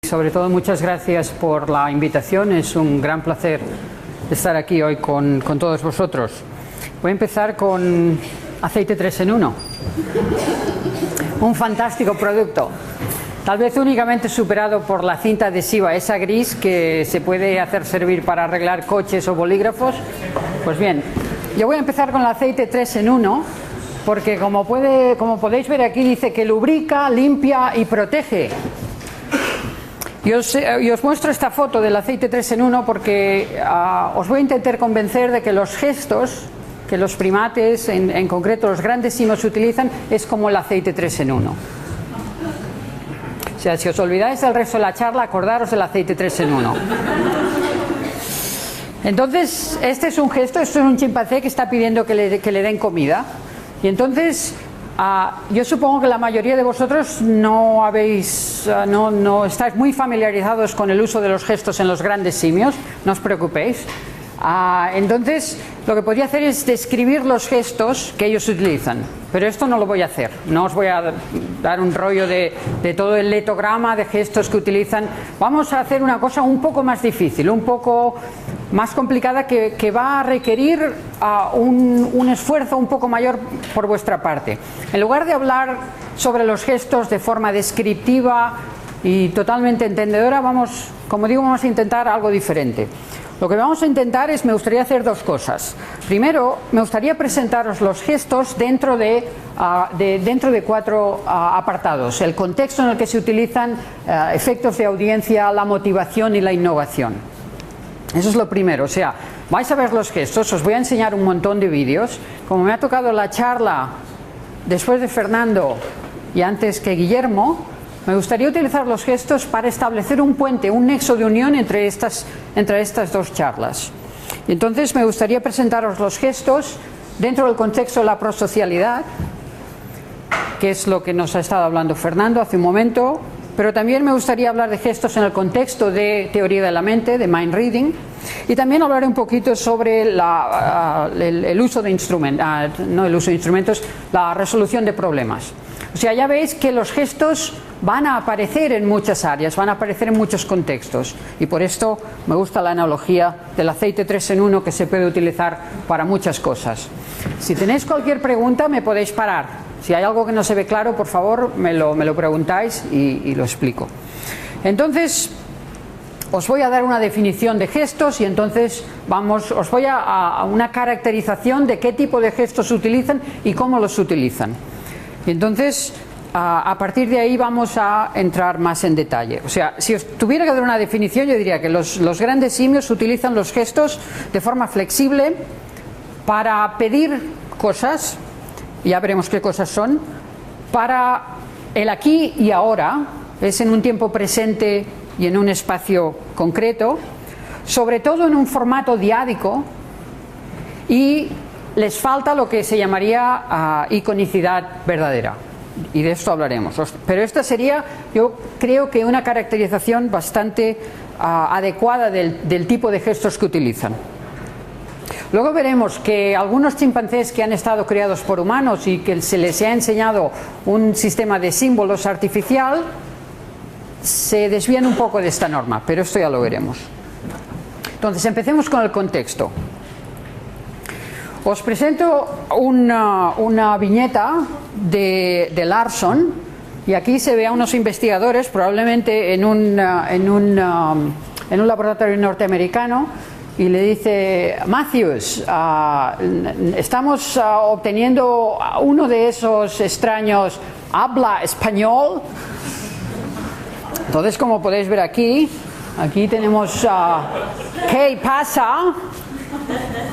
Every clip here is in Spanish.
Sobre todo, muchas gracias por la invitación. Es un gran placer estar aquí hoy con todos vosotros. Voy a empezar con aceite 3 en 1. Un fantástico producto. Tal vez únicamente superado por la cinta adhesiva, esa gris que se puede hacer servir para arreglar coches o bolígrafos. Pues bien, yo voy a empezar con el aceite 3 en 1, porque como podéis ver aquí, dice que lubrica, limpia y protege. Y os muestro esta foto del aceite 3 en 1 porque os voy a intentar convencer de que los gestos que los primates, en concreto los grandes simios, utilizan es como el aceite 3 en 1. O sea, si os olvidáis del resto de la charla, acordaros del aceite 3 en 1. Entonces, este es un gesto, esto es un chimpancé que está pidiendo que le den comida. Y entonces, yo supongo que la mayoría de vosotros no estáis muy familiarizados con el uso de los gestos en los grandes simios, no os preocupéis. Entonces, lo que podría hacer es describir los gestos que ellos utilizan, pero esto no lo voy a hacer. No os voy a dar un rollo de todo el letograma de gestos que utilizan. Vamos a hacer una cosa un poco más difícil, un poco más complicada, que va a requerir un esfuerzo un poco mayor por vuestra parte. En lugar de hablar sobre los gestos de forma descriptiva y totalmente entendedora, vamos a intentar algo diferente. Lo que vamos a intentar me gustaría hacer dos cosas. Primero, me gustaría presentaros los gestos dentro de 4 apartados: el contexto en el que se utilizan, efectos de audiencia, la motivación y la innovación. Eso es lo primero. O sea, vais a ver los gestos, os voy a enseñar un montón de vídeos. Como me ha tocado la charla después de Fernando y antes que Guillermo, me gustaría utilizar los gestos para establecer un puente, un nexo de unión entre estas dos charlas. Y entonces me gustaría presentaros los gestos dentro del contexto de la prosocialidad, que es lo que nos ha estado hablando Fernando hace un momento, pero también me gustaría hablar de gestos en el contexto de teoría de la mente, de mind reading, y también hablaré un poquito sobre el uso de instrumentos, la resolución de problemas. O sea, ya veis que los gestos van a aparecer en muchas áreas, van a aparecer en muchos contextos, y por esto me gusta la analogía del aceite 3 en 1, que se puede utilizar para muchas cosas. Si tenéis cualquier pregunta, me podéis parar. Si hay algo que no se ve claro, por favor, me lo preguntáis y lo explico. Entonces, os voy a dar una definición de gestos y entonces os voy a una caracterización de qué tipo de gestos utilizan y cómo los utilizan. Y entonces, a partir de ahí vamos a entrar más en detalle. O sea, si os tuviera que dar una definición, yo diría que los grandes simios utilizan los gestos de forma flexible para pedir cosas, ya veremos qué cosas son, para el aquí y ahora, es en un tiempo presente y en un espacio concreto, sobre todo en un formato diádico, y les falta lo que se llamaría iconicidad verdadera, y de esto hablaremos. Pero esta sería, yo creo que una caracterización bastante adecuada del tipo de gestos que utilizan. Luego veremos que algunos chimpancés que han estado criados por humanos y que se les ha enseñado un sistema de símbolos artificial se desvían un poco de esta norma, pero esto ya lo veremos. Entonces, empecemos con el contexto. Os presento una viñeta de Larson, y aquí se ve a unos investigadores, probablemente en un laboratorio norteamericano, y le dice: Matthews, estamos obteniendo uno de esos extraños habla español. Entonces, como podéis ver aquí tenemos ¿qué pasa?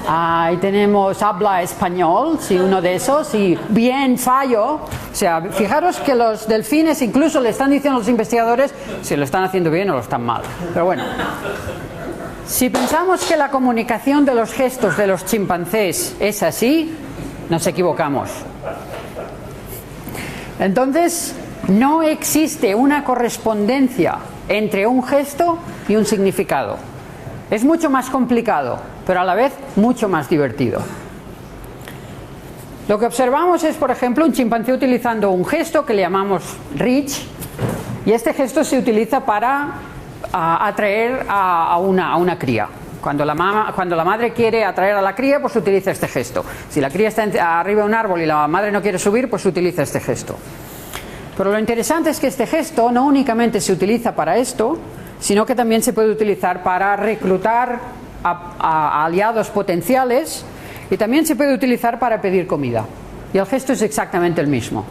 Ahí tenemos habla español, sí, uno de esos, y bien fallo. O sea, fijaros que los delfines incluso le están diciendo a los investigadores si lo están haciendo bien o lo están mal. Pero bueno, si pensamos que la comunicación de los gestos de los chimpancés es así, nos equivocamos. Entonces, no existe una correspondencia entre un gesto y un significado. Es mucho más complicado, pero a la vez mucho más divertido. Lo que observamos es, por ejemplo, un chimpancé utilizando un gesto que le llamamos reach, Y este gesto se utiliza para atraer a una cría. Cuando la madre quiere atraer a la cría, pues utiliza este gesto. Si la cría está arriba de un árbol y la madre no quiere subir, pues utiliza este gesto. Pero lo interesante es que este gesto no únicamente se utiliza para esto, sino que también se puede utilizar para reclutar a aliados potenciales, y también se puede utilizar para pedir comida. Y el gesto es exactamente el mismo.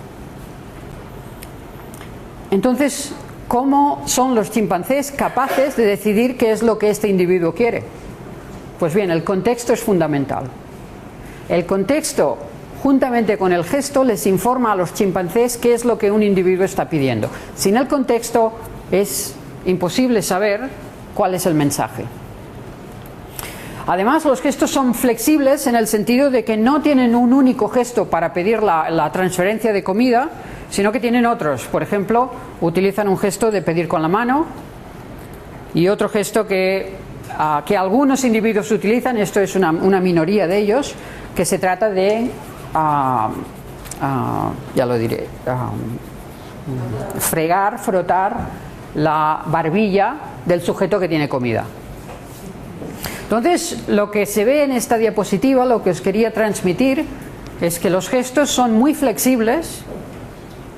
Entonces, ¿cómo son los chimpancés capaces de decidir qué es lo que este individuo quiere? Pues bien, el contexto es fundamental. El contexto, juntamente con el gesto, les informa a los chimpancés qué es lo que un individuo está pidiendo. Sin el contexto es imposible saber cuál es el mensaje. Además, los gestos son flexibles en el sentido de que no tienen un único gesto para pedir la transferencia de comida, sino que tienen otros. Por ejemplo, utilizan un gesto de pedir con la mano y otro gesto que algunos individuos utilizan, esto es una minoría de ellos, que se trata de, ya lo diré, frotar la barbilla del sujeto que tiene comida. Entonces, lo que se ve en esta diapositiva, lo que os quería transmitir, es que los gestos son muy flexibles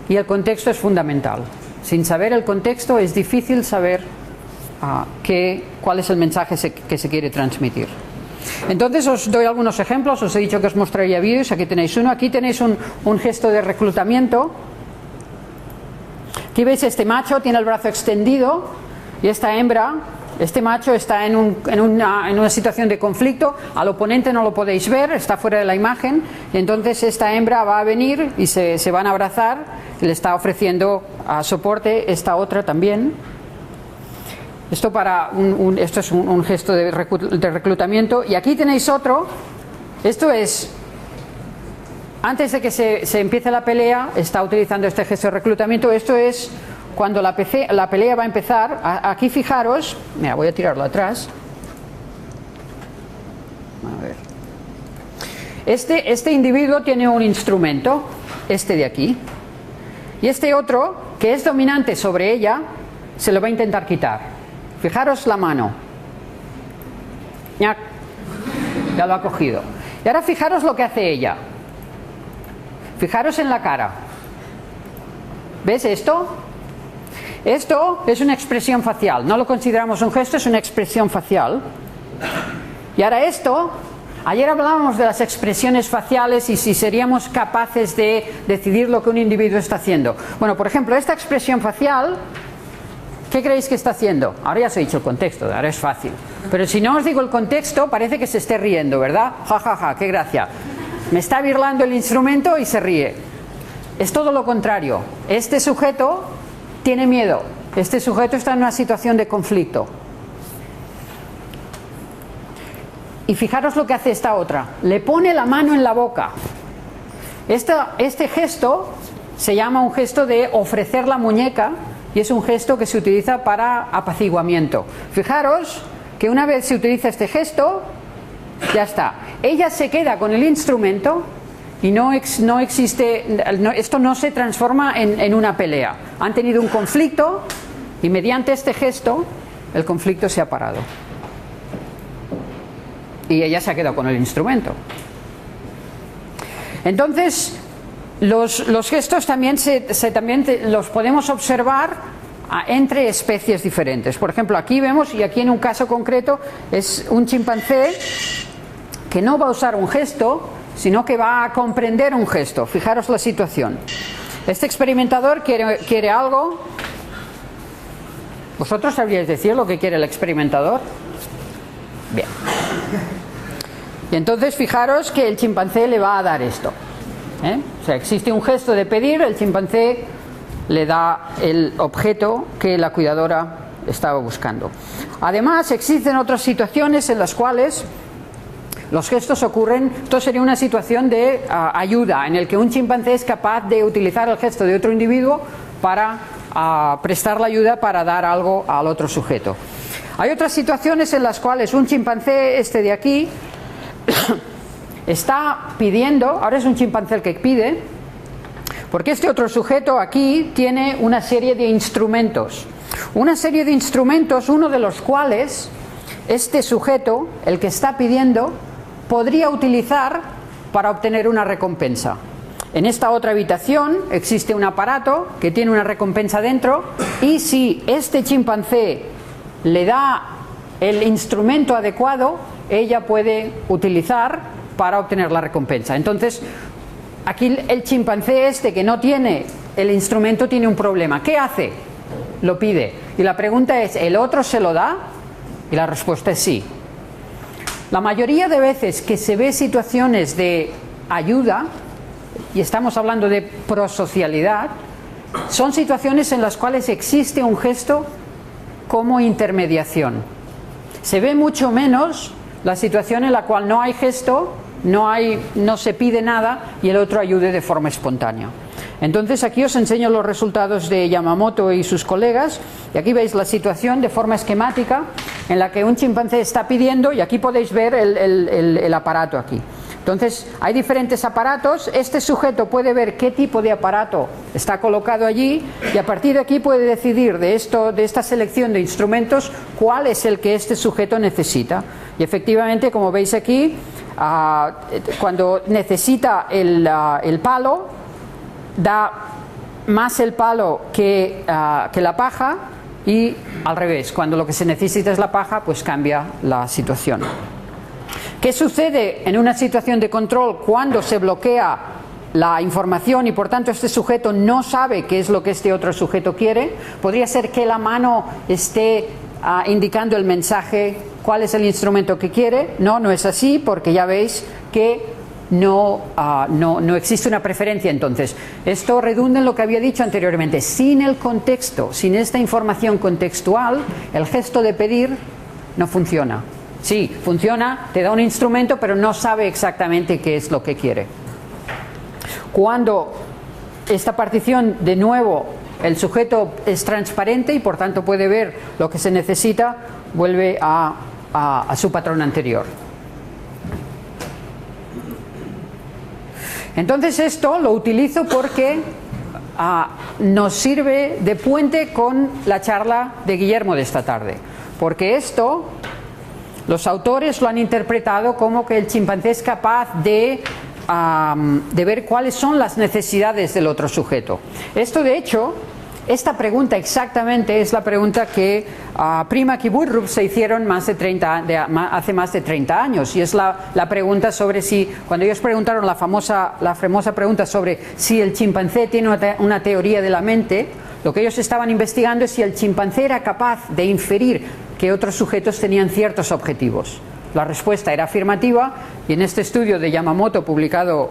y el contexto es fundamental. Sin saber el contexto es difícil saber cuál es el mensaje que se quiere transmitir. Entonces os doy algunos ejemplos. Os he dicho que os mostraría vídeos. Aquí tenéis uno. Aquí tenéis un gesto de reclutamiento. Aquí veis este macho tiene el brazo extendido y esta hembra, este macho está en una situación de conflicto. Al oponente no lo podéis ver, está fuera de la imagen, y entonces esta hembra va a venir y se van a abrazar, y le está ofreciendo soporte esta otra también. Esto es un gesto de reclutamiento. Y aquí tenéis otro. Esto es antes de que se empiece la pelea, está utilizando este gesto de reclutamiento. Esto es cuando la pelea va a empezar. Aquí fijaros, mira, voy a tirarlo atrás. A ver. Este individuo tiene un instrumento, este de aquí, y este otro, que es dominante sobre ella, se lo va a intentar quitar. Fijaros la mano. Ya lo ha cogido. Y ahora fijaros lo que hace ella. Fijaros en la cara. ¿Ves esto? Esto es una expresión facial. No lo consideramos un gesto, es una expresión facial. Y ahora esto, ayer hablábamos de las expresiones faciales y si seríamos capaces de decidir lo que un individuo está haciendo. Bueno, por ejemplo, esta expresión facial, ¿qué creéis que está haciendo? Ahora ya os he dicho el contexto, ahora es fácil. Pero si no os digo el contexto, parece que se esté riendo, ¿verdad? Ja, ja, ja, qué gracia. Me está birlando el instrumento y se ríe. Es todo lo contrario. Este sujeto tiene miedo. Este sujeto está en una situación de conflicto. Y fijaros lo que hace esta otra. Le pone la mano en la boca. Este gesto se llama un gesto de ofrecer la muñeca y es un gesto que se utiliza para apaciguamiento. Fijaros que una vez se utiliza este gesto, ya está. Ella se queda con el instrumento y no existe, esto no se transforma en una pelea. Han tenido un conflicto y mediante este gesto el conflicto se ha parado. Y ella se ha quedado con el instrumento. Entonces, los gestos también los podemos observar entre especies diferentes. Por ejemplo, aquí vemos, y aquí en un caso concreto, es un chimpancé que no va a usar un gesto, sino que va a comprender un gesto. Fijaros la situación. Este experimentador quiere algo. ¿Vosotros sabríais decir lo que quiere el experimentador? Bien. Y entonces fijaros que el chimpancé le va a dar esto. O sea, existe un gesto de pedir, el chimpancé le da el objeto que la cuidadora estaba buscando. Además, existen otras situaciones en las cuales los gestos ocurren. Esto sería una situación de ayuda, en el que un chimpancé es capaz de utilizar el gesto de otro individuo para prestar la ayuda para dar algo al otro sujeto. Hay otras situaciones en las cuales un chimpancé, este de aquí, está pidiendo, ahora es un chimpancé el que pide, Porque este otro sujeto aquí tiene una serie de instrumentos. Una serie de instrumentos, uno de los cuales este sujeto, el que está pidiendo, podría utilizar para obtener una recompensa. En esta otra habitación existe un aparato que tiene una recompensa dentro, y si este chimpancé le da el instrumento adecuado, ella puede utilizar para obtener la recompensa. Entonces, aquí el chimpancé este que no tiene el instrumento tiene un problema. ¿Qué hace? Lo pide. Y la pregunta es, ¿el otro se lo da? Y la respuesta es sí. La mayoría de veces que se ve situaciones de ayuda, y estamos hablando de prosocialidad, son situaciones en las cuales existe un gesto como intermediación. Se ve mucho menos la situación en la cual no hay gesto, no se pide nada y el otro ayude de forma espontánea. Entonces aquí os enseño los resultados de Yamamoto y sus colegas, y aquí veis la situación de forma esquemática en la que un chimpancé está pidiendo, y aquí podéis ver el aparato aquí. Entonces hay diferentes aparatos, este sujeto puede ver qué tipo de aparato está colocado allí, y a partir de aquí puede decidir de esta selección de instrumentos cuál es el que este sujeto necesita. Y efectivamente, como veis aquí, cuando necesita el palo, da más el palo que la paja, y al revés, cuando lo que se necesita es la paja, pues cambia la situación. ¿Qué sucede en una situación de control cuando se bloquea la información y por tanto este sujeto no sabe qué es lo que este otro sujeto quiere? Podría ser que la mano esté indicando el mensaje, cuál es el instrumento que quiere. No es así, porque ya veis que no existe una preferencia. Entonces, esto redunda en lo que había dicho anteriormente. Sin el contexto, sin esta información contextual, el gesto de pedir no funciona. Sí, funciona, te da un instrumento, pero no sabe exactamente qué es lo que quiere. Cuando esta partición, de nuevo, el sujeto es transparente y por tanto puede ver lo que se necesita, vuelve a su patrón anterior. Entonces esto lo utilizo porque nos sirve de puente con la charla de Guillermo de esta tarde. Porque esto, los autores lo han interpretado como que el chimpancé es capaz de ver cuáles son las necesidades del otro sujeto. Esto, de hecho, esta pregunta exactamente es la pregunta que Primack y Woodruff se hicieron hace más de 30 años, y es la pregunta sobre si, cuando ellos preguntaron la famosa pregunta sobre si el chimpancé tiene una teoría de la mente, lo que ellos estaban investigando es si el chimpancé era capaz de inferir que otros sujetos tenían ciertos objetivos. La respuesta era afirmativa, y en este estudio de Yamamoto publicado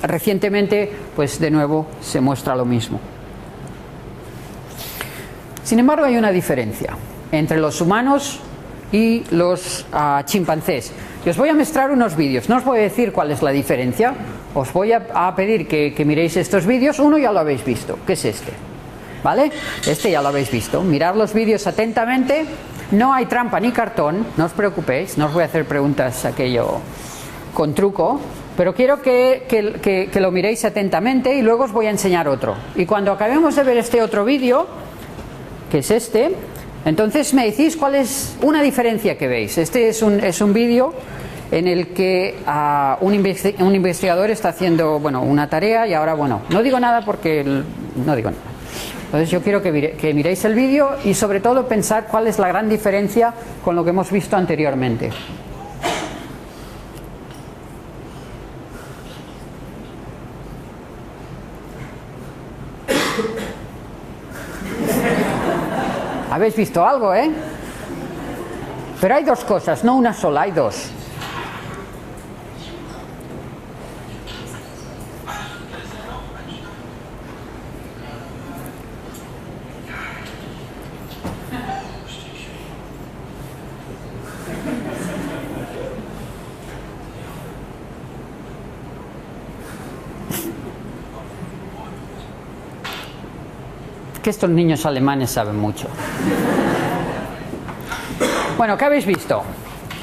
recientemente, pues de nuevo se muestra lo mismo. Sin embargo, hay una diferencia entre los humanos y los chimpancés. Y os voy a mostrar unos vídeos. No os voy a decir cuál es la diferencia. Os voy a pedir que miréis estos vídeos. Uno ya lo habéis visto, que es este. ¿Vale? Este ya lo habéis visto. Mirad los vídeos atentamente. No hay trampa ni cartón. No os preocupéis. No os voy a hacer preguntas aquello con truco. Pero quiero que lo miréis atentamente, y luego os voy a enseñar otro. Y cuando acabemos de ver este otro vídeo, que es este, entonces me decís cuál es una diferencia que veis. Este es un vídeo en el que un investigador está haciendo una tarea, y ahora no digo nada porque no digo nada. Entonces yo quiero que miréis el vídeo y sobre todo pensar cuál es la gran diferencia con lo que hemos visto anteriormente. Habéis visto algo, ¿eh? Pero hay dos cosas, no una sola, hay dos. Que estos niños alemanes saben mucho. Bueno, ¿qué habéis visto?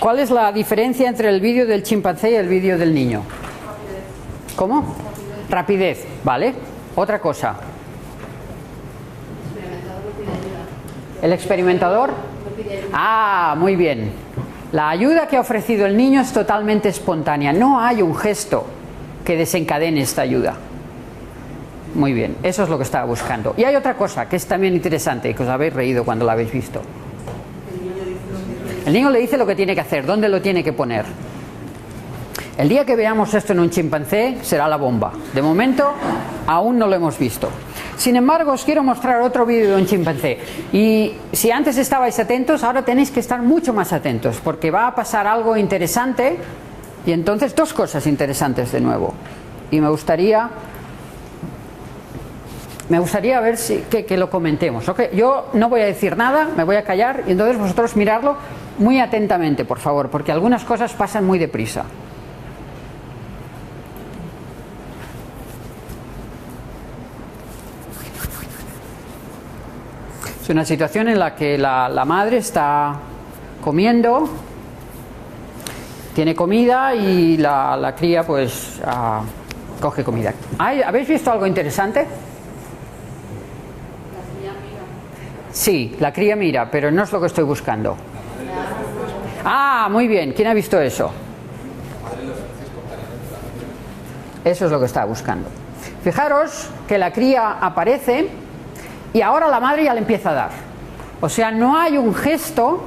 ¿Cuál es la diferencia entre el vídeo del chimpancé y el vídeo del niño? ¿Cómo? Rapidez, ¿vale? Otra cosa. ¿El experimentador? Ah, muy bien. La ayuda que ha ofrecido el niño es totalmente espontánea. No hay un gesto que desencadene esta ayuda. Muy bien, eso es lo que estaba buscando. Y hay otra cosa que es también interesante, que os habéis reído cuando la habéis visto. El niño le dice lo que tiene que hacer, dónde lo tiene que poner. El día que veamos esto en un chimpancé será la bomba. De momento aún no lo hemos visto. Sin embargo, os quiero mostrar otro vídeo de un chimpancé. Y si antes estabais atentos, ahora tenéis que estar mucho más atentos, porque va a pasar algo interesante. Y entonces dos cosas interesantes de nuevo. Y me gustaría ver que lo comentemos, ¿ok? Yo no voy a decir nada, me voy a callar y entonces vosotros miradlo muy atentamente, por favor, porque algunas cosas pasan muy deprisa. Es una situación en la que la madre está comiendo, tiene comida y la cría pues coge comida. ¿Habéis visto algo interesante? Sí, la cría mira, pero no es lo que estoy buscando. Ah, muy bien. ¿Quién ha visto eso? Eso es lo que estaba buscando. Fijaros que la cría aparece y ahora la madre ya le empieza a dar. O sea, no hay un gesto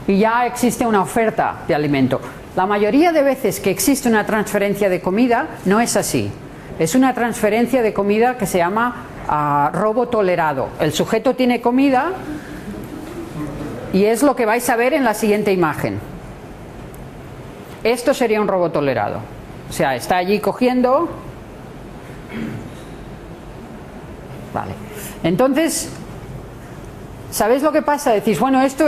y ya existe una oferta de alimento. La mayoría de veces que existe una transferencia de comida no es así. Es una transferencia de comida que se llama robo tolerado. El sujeto tiene comida y es lo que vais a ver en la siguiente imagen. Esto sería un robo tolerado. O sea, está allí cogiendo. Vale. Entonces, ¿sabéis lo que pasa? Decís, bueno, esto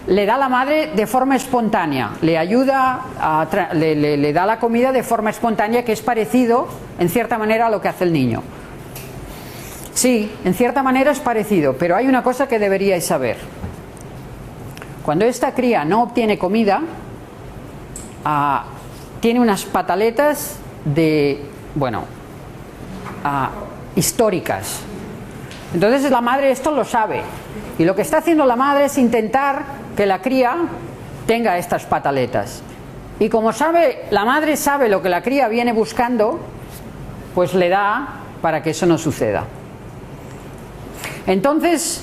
le da la madre de forma espontánea, le ayuda, le da la comida de forma espontánea, que es parecido, en cierta manera, a lo que hace el niño. Sí, en cierta manera es parecido, pero hay una cosa que deberíais saber. Cuando esta cría no obtiene comida, tiene unas pataletas históricas. Entonces la madre esto lo sabe. Y lo que está haciendo la madre es intentar que la cría tenga estas pataletas. Y como la madre sabe lo que la cría viene buscando, pues le da para que eso no suceda. Entonces,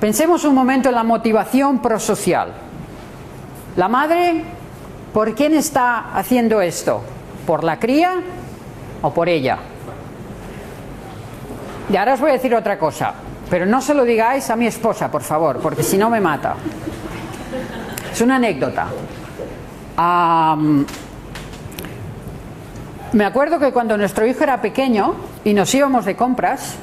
pensemos un momento en la motivación prosocial. La madre, ¿por quién está haciendo esto? ¿Por la cría o por ella? Y ahora os voy a decir otra cosa, pero no se lo digáis a mi esposa, por favor, porque si no me mata. Es una anécdota. Me acuerdo que cuando nuestro hijo era pequeño y nos íbamos de compras,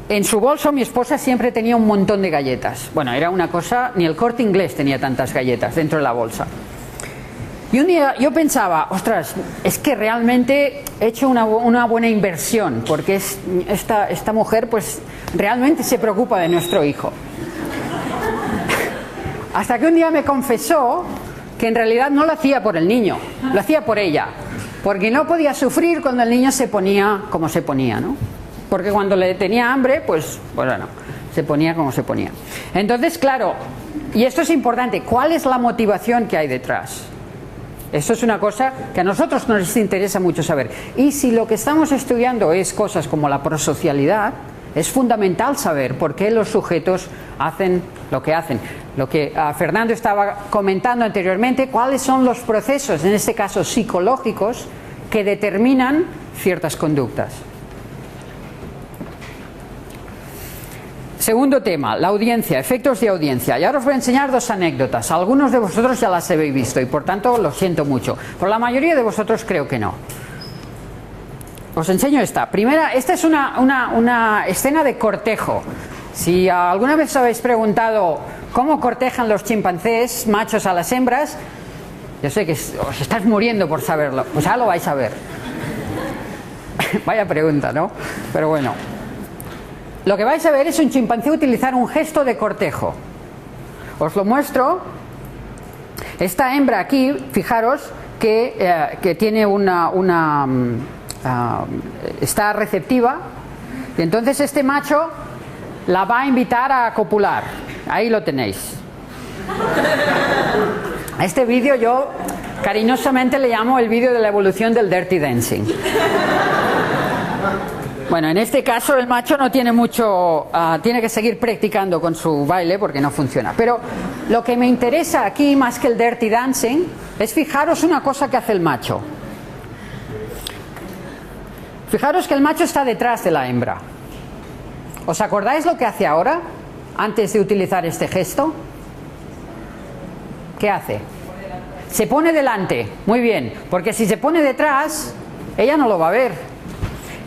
en su bolso mi esposa siempre tenía un montón de galletas. Bueno, era una cosa, ni el Corte Inglés tenía tantas galletas dentro de la bolsa. Y un día yo pensaba, ostras, es que realmente he hecho una buena inversión, porque esta mujer pues realmente se preocupa de nuestro hijo. Hasta que un día me confesó que en realidad no lo hacía por el niño, lo hacía por ella, porque no podía sufrir cuando el niño se ponía como se ponía, ¿no? Porque cuando le tenía hambre, pues bueno, se ponía como se ponía. Entonces, claro, y esto es importante, ¿cuál es la motivación que hay detrás? Esto es una cosa que a nosotros nos interesa mucho saber. Y si lo que estamos estudiando es cosas como la prosocialidad, es fundamental saber por qué los sujetos hacen lo que hacen. Lo que Fernando estaba comentando anteriormente, cuáles son los procesos, en este caso psicológicos, que determinan ciertas conductas. Segundo tema, la audiencia, efectos de audiencia. Y ahora os voy a enseñar dos anécdotas. Algunos de vosotros ya las habéis visto y por tanto lo siento mucho. Pero la mayoría de vosotros creo que no. Os enseño esta. Primera, esta es una escena de cortejo. Si alguna vez os habéis preguntado cómo cortejan los chimpancés machos a las hembras, yo sé que os estáis muriendo por saberlo. Pues ya lo vais a ver. Vaya pregunta, ¿no? Pero bueno. Lo que vais a ver es un chimpancé utilizar un gesto de cortejo. Os lo muestro. Esta hembra aquí, fijaros que tiene está receptiva, y entonces este macho la va a invitar a copular. Ahí lo tenéis. A este vídeo yo cariñosamente le llamo el vídeo de la evolución del Dirty Dancing. Bueno, en este caso el macho no tiene mucho, tiene que seguir practicando con su baile porque no funciona. Pero lo que me interesa aquí, más que el Dirty Dancing, es fijaros una cosa que hace el macho. Fijaros que el macho está detrás de la hembra. ¿Os acordáis lo que hace ahora, antes de utilizar este gesto? ¿Qué hace? Se pone delante. Muy bien, porque si se pone detrás, ella no lo va a ver.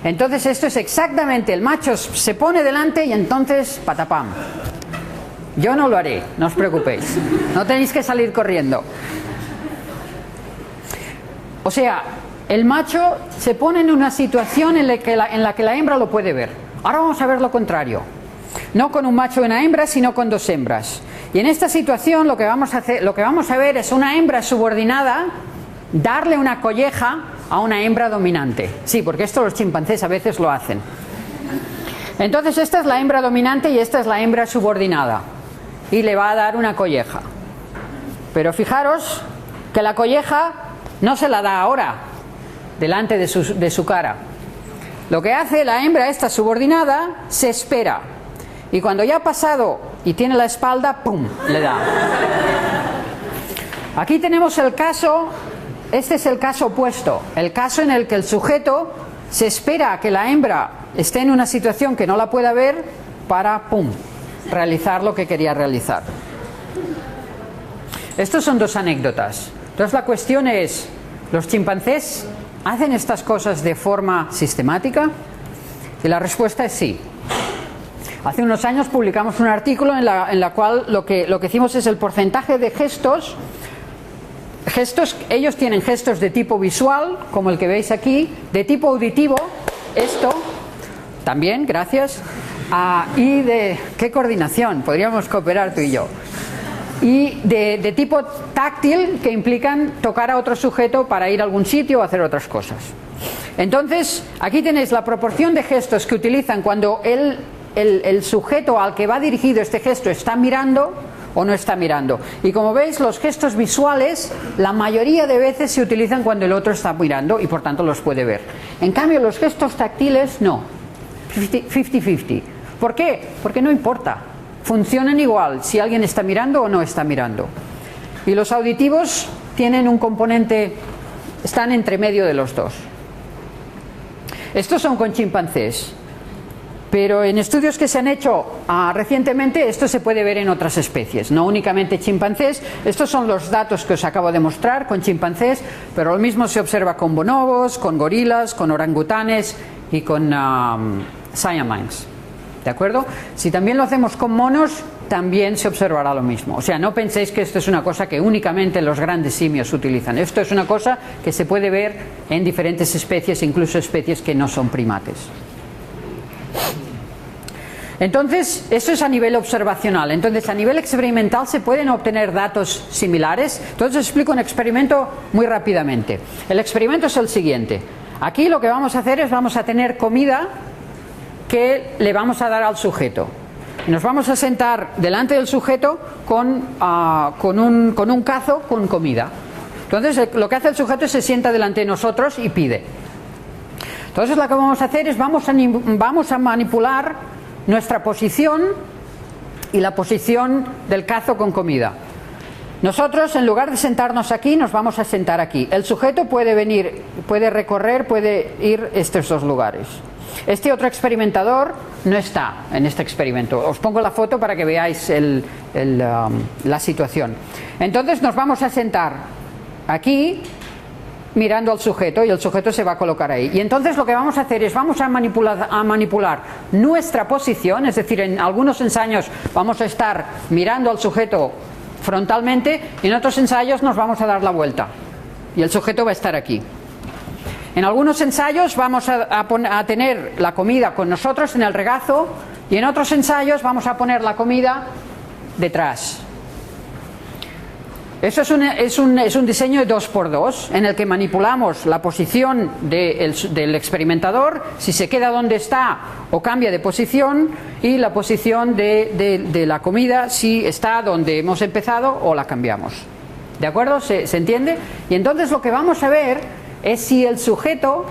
Entonces esto es exactamente, el macho se pone delante y entonces patapam. Yo no lo haré, no os preocupéis, no tenéis que salir corriendo. O sea, el macho se pone en una situación en la que la hembra lo puede ver. Ahora vamos a ver lo contrario, no con un macho y una hembra, sino con dos hembras. Y en esta situación lo que vamos a ver es una hembra subordinada darle una colleja a una hembra dominante. Sí, porque esto los chimpancés a veces lo hacen. Entonces esta es la hembra dominante y esta es la hembra subordinada. Y le va a dar una colleja. Pero fijaros que la colleja no se la da ahora, delante de su cara. Lo que hace la hembra esta subordinada, se espera. Y cuando ya ha pasado y tiene la espalda, ¡pum!, le da. Aquí tenemos el caso. Este es el caso opuesto, el caso en el que el sujeto se espera a que la hembra esté en una situación que no la pueda ver para, ¡pum!, realizar lo que quería realizar. Estos son dos anécdotas. Entonces la cuestión es, ¿los chimpancés hacen estas cosas de forma sistemática? Y la respuesta es sí. Hace unos años publicamos un artículo en la cual lo que hicimos es el porcentaje de gestos. Ellos tienen gestos de tipo visual, como el que veis aquí, de tipo auditivo, esto, también, gracias, y de... ¡Qué coordinación! Podríamos cooperar tú y yo. Y de tipo táctil, que implican tocar a otro sujeto para ir a algún sitio o hacer otras cosas. Entonces, aquí tenéis la proporción de gestos que utilizan cuando el sujeto al que va dirigido este gesto está mirando o no está mirando. Y como veis, los gestos visuales la mayoría de veces se utilizan cuando el otro está mirando y por tanto los puede ver. En cambio, los gestos táctiles no. 50-50. ¿Por qué? Porque no importa. Funcionan igual si alguien está mirando o no está mirando. Y los auditivos tienen un componente, están entre medio de los dos. Estos son con chimpancés. Pero en estudios que se han hecho recientemente, esto se puede ver en otras especies, no únicamente chimpancés. Estos son los datos que os acabo de mostrar con chimpancés, pero lo mismo se observa con bonobos, con gorilas, con orangutanes y con siamines. ¿De acuerdo? Si también lo hacemos con monos, también se observará lo mismo. O sea, no penséis que esto es una cosa que únicamente los grandes simios utilizan. Esto es una cosa que se puede ver en diferentes especies, incluso especies que no son primates. Entonces, eso es a nivel observacional. Entonces, a nivel experimental se pueden obtener datos similares. Entonces, os explico un experimento muy rápidamente. El experimento es el siguiente. Aquí lo que vamos a hacer es, vamos a tener comida que le vamos a dar al sujeto. Nos vamos a sentar delante del sujeto con un cazo con comida. Entonces, lo que hace el sujeto es se sienta delante de nosotros y pide. Entonces, lo que vamos a hacer es, vamos a manipular nuestra posición y la posición del cazo con comida. Nosotros, en lugar de sentarnos aquí, nos vamos a sentar aquí. El sujeto puede venir, puede recorrer, puede ir estos dos lugares. Este otro experimentador no está en este experimento. Os pongo la foto para que veáis la situación. Entonces nos vamos a sentar aquí, mirando al sujeto, y el sujeto se va a colocar ahí. Y entonces lo que vamos a hacer es, vamos a manipular nuestra posición, es decir, en algunos ensayos vamos a estar mirando al sujeto frontalmente, y en otros ensayos nos vamos a dar la vuelta y el sujeto va a estar aquí. En algunos ensayos vamos a tener la comida con nosotros en el regazo, y en otros ensayos vamos a poner la comida detrás. Eso es un diseño de 2x2 en el que manipulamos la posición del experimentador, si se queda donde está o cambia de posición, y la posición de la comida si está donde hemos empezado o la cambiamos. ¿De acuerdo? ¿Se entiende? Y entonces lo que vamos a ver es si el sujeto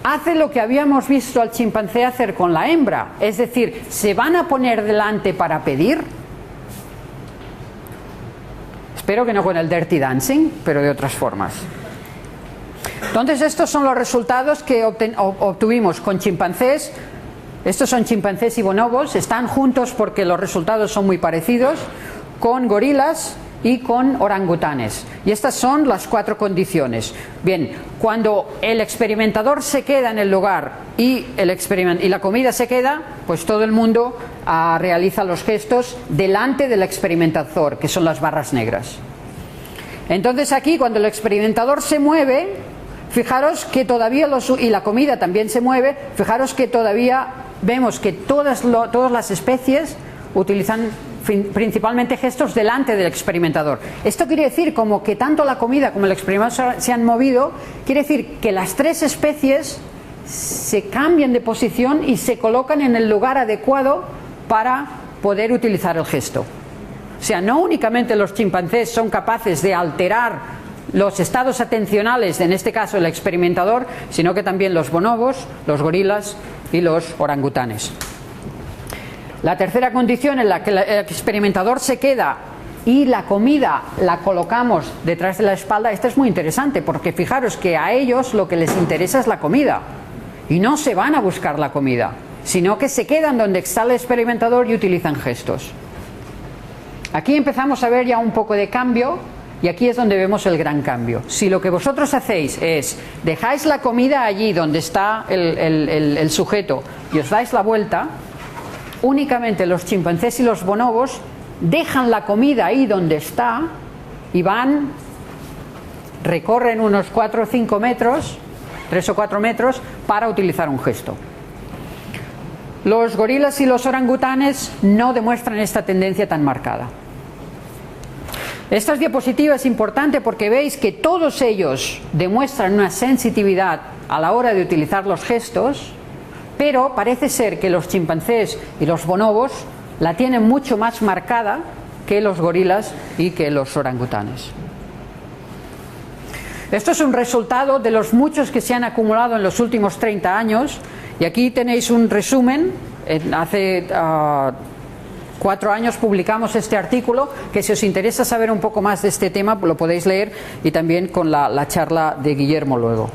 hace lo que habíamos visto al chimpancé hacer con la hembra, es decir, se van a poner delante para pedir. Espero que no con el dirty dancing, pero de otras formas. Entonces estos son los resultados que obtuvimos con chimpancés. Estos son chimpancés y bonobos, están juntos porque los resultados son muy parecidos, con gorilas y con orangutanes. Y estas son las 4 condiciones. Bien, cuando el experimentador se queda en el lugar y la comida se queda, pues todo el mundo realiza los gestos delante del experimentador, que son las barras negras. Entonces aquí, cuando el experimentador se mueve, fijaros que todavía y la comida también se mueve, fijaros que todavía vemos que todas las especies utilizan principalmente gestos delante del experimentador. Esto quiere decir como que tanto la comida como el experimentador se han movido, quiere decir que las 3 especies se cambian de posición y se colocan en el lugar adecuado para poder utilizar el gesto. O sea, no únicamente los chimpancés son capaces de alterar los estados atencionales, en este caso el experimentador, sino que también los bonobos, los gorilas y los orangutanes. La tercera condición en la que el experimentador se queda y la comida la colocamos detrás de la espalda, esta es muy interesante porque fijaros que a ellos lo que les interesa es la comida y no se van a buscar la comida, sino que se quedan donde está el experimentador y utilizan gestos. Aquí empezamos a ver ya un poco de cambio y aquí es donde vemos el gran cambio. Si lo que vosotros hacéis es dejáis la comida allí donde está el sujeto y os dais la vuelta, únicamente los chimpancés y los bonobos dejan la comida ahí donde está y recorren unos 4 o 5 metros, 3 o 4 metros, para utilizar un gesto. Los gorilas y los orangutanes no demuestran esta tendencia tan marcada. Esta diapositiva es importante porque veis que todos ellos demuestran una sensitividad a la hora de utilizar los gestos, pero parece ser que los chimpancés y los bonobos la tienen mucho más marcada que los gorilas y que los orangutanes. Esto es un resultado de los muchos que se han acumulado en los últimos 30 años y aquí tenéis un resumen. Hace 4 años publicamos este artículo, que si os interesa saber un poco más de este tema lo podéis leer, y también con la charla de Guillermo luego.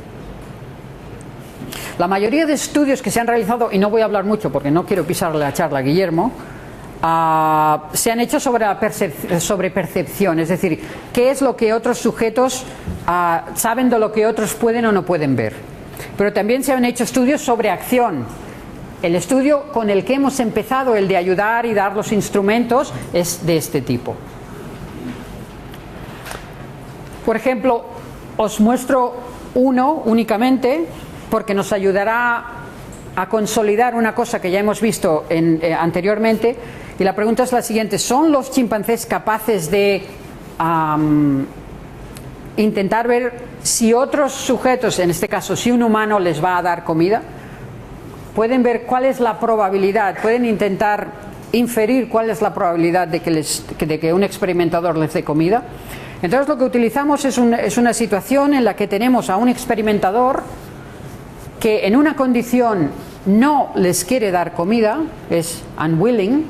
La mayoría de estudios que se han realizado, y no voy a hablar mucho porque no quiero pisarle la charla a Guillermo, se han hecho sobre percepción, es decir, qué es lo que otros sujetos saben de lo que otros pueden o no pueden ver. Pero también se han hecho estudios sobre acción. El estudio con el que hemos empezado, el de ayudar y dar los instrumentos, es de este tipo. Por ejemplo, os muestro uno únicamente porque nos ayudará a consolidar una cosa que ya hemos visto anteriormente, y la pregunta es la siguiente: ¿son los chimpancés capaces de intentar ver si otros sujetos, en este caso si un humano, les va a dar comida? ¿Pueden ver cuál es la probabilidad? ¿Pueden intentar inferir cuál es la probabilidad de que un experimentador les dé comida? Entonces lo que utilizamos es una situación en la que tenemos a un experimentador que en una condición no les quiere dar comida, es unwilling,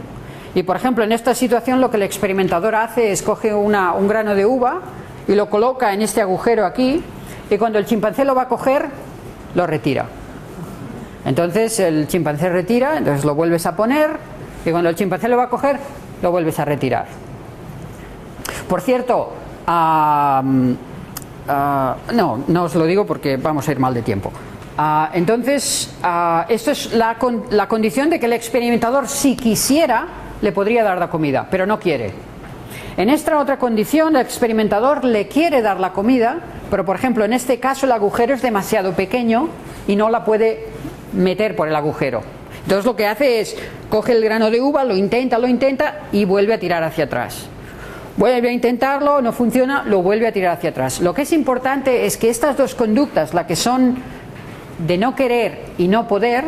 y por ejemplo en esta situación lo que el experimentador hace es coge un grano de uva y lo coloca en este agujero aquí, y cuando el chimpancé lo va a coger, lo retira. Entonces el chimpancé retira, entonces lo vuelves a poner, y cuando el chimpancé lo va a coger, lo vuelves a retirar. Por cierto, no os lo digo porque vamos a ir mal de tiempo. Esto es la condición de que el experimentador, si quisiera, le podría dar la comida, pero no quiere. En esta otra condición, el experimentador le quiere dar la comida, pero por ejemplo en este caso el agujero es demasiado pequeño y no la puede meter por el agujero. Entonces lo que hace es coge el grano de uva, lo intenta y vuelve a tirar hacia atrás. vuelve a intentarlo, no funciona, lo vuelve a tirar hacia atrás. Lo que es importante es que estas dos conductas, la que son de no querer y no poder,